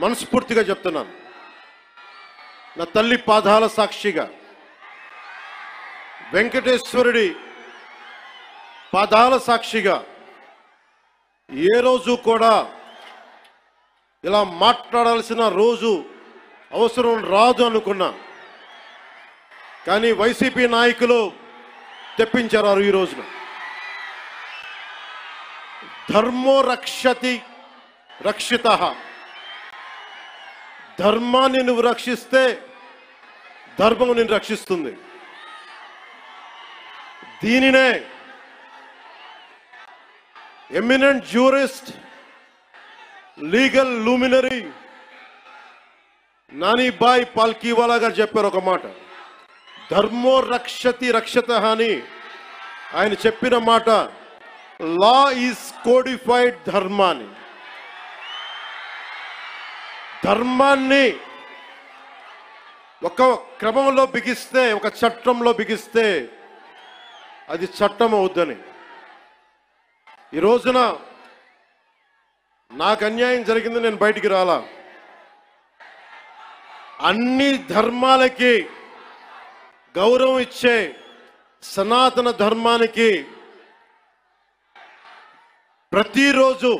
మనస్ఫూర్తిగా చెప్తున్నాను. నా తల్లి పాదాల సాక్షిగా, వెంకటేశ్వరుడి పాదాల సాక్షిగా ఏ రోజు కూడా ఇలా మాట్లాడాల్సిన రోజు అవసరం రాదు అనుకున్నా. కానీ వైసీపీ నాయకులు తెప్పించారు ఈ రోజున. ధర్మో రక్షతి రక్షితః. ధర్మాన్ని నువ్వు రక్షిస్తే ధర్మం నిన్ను రక్షిస్తుంది. దీనినే eminent jurist, legal luminary Nanabhoy Palkhivala గారు చెప్పారు ఒక మాట. ధర్మో రక్షతి రక్షితః అని ఆయన చెప్పిన మాట. లా ఈజ్ కోడిఫైడ్ ధర్మాన్ని. ధర్మాన్ని ఒక క్రమంలో బిగిస్తే, ఒక చట్టంలో బిగిస్తే అది చట్టం అవుద్దని. ఈ రోజున నాకు అన్యాయం జరిగింది, నేను బయటికి రాలా. అన్ని ధర్మాలకి గౌరవం ఇచ్చే సనాతన ధర్మానికి ప్రతిరోజు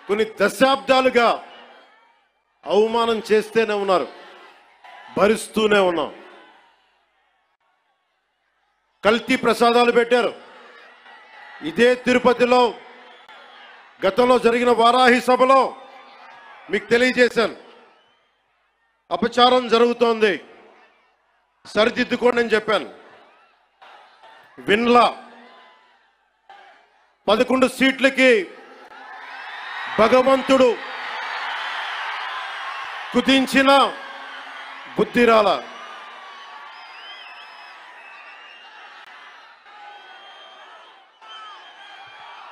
కొన్ని దశాబ్దాలుగా అవమానం చేస్తూనే ఉన్నారు, భరిస్తూనే ఉన్నాం. కల్తీ ప్రసాదాలు పెట్టారు. ఇదే తిరుపతిలో గతంలో జరిగిన వారాహి సభలో మీకు తెలియజేశాను. అపచారం జరుగుతోంది, సరిదిద్దుకోండి అని చెప్పాను. విన్లా 11 సీట్లకి భగవంతుడు కుదించిన బుద్ధిరాల.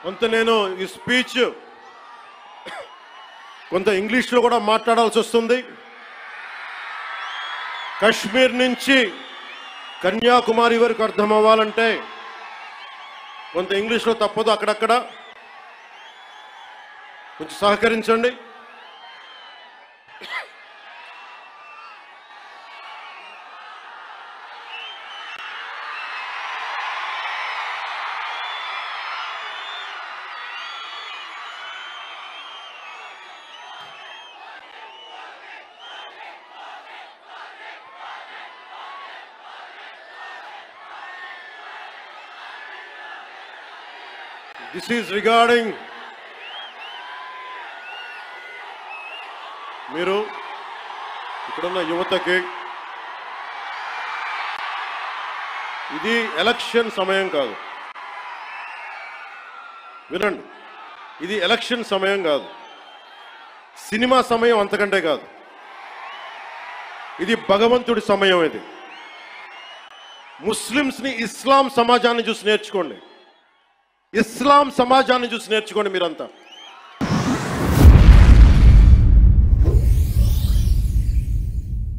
కొంత నేను ఈ స్పీచ్ కొంత ఇంగ్లీష్లో కూడా మాట్లాడాల్సి వస్తుంది. కశ్మీర్ నుంచి కన్యాకుమారి వరకు అర్థం అవ్వాలంటే కొంత ఇంగ్లీష్లో తప్పదు, అక్కడక్కడ కొంచెం సహకరించండి. This is regarding మీరు ఇక్కడున్న యువతకి, ఇది ఎలక్షన్ సమయం కాదు. వినండి, ఇది ఎలక్షన్ సమయం కాదు, సినిమా సమయం అంతకంటే కాదు. ఇది భగవంతుడి సమయం. ఇది ముస్లిమ్స్ని, ఇస్లాం సమాజాన్ని చూసి నేర్చుకోండి. ఇస్లాం సమాజాన్ని చూసి నేర్చుకోండి మీరంతా.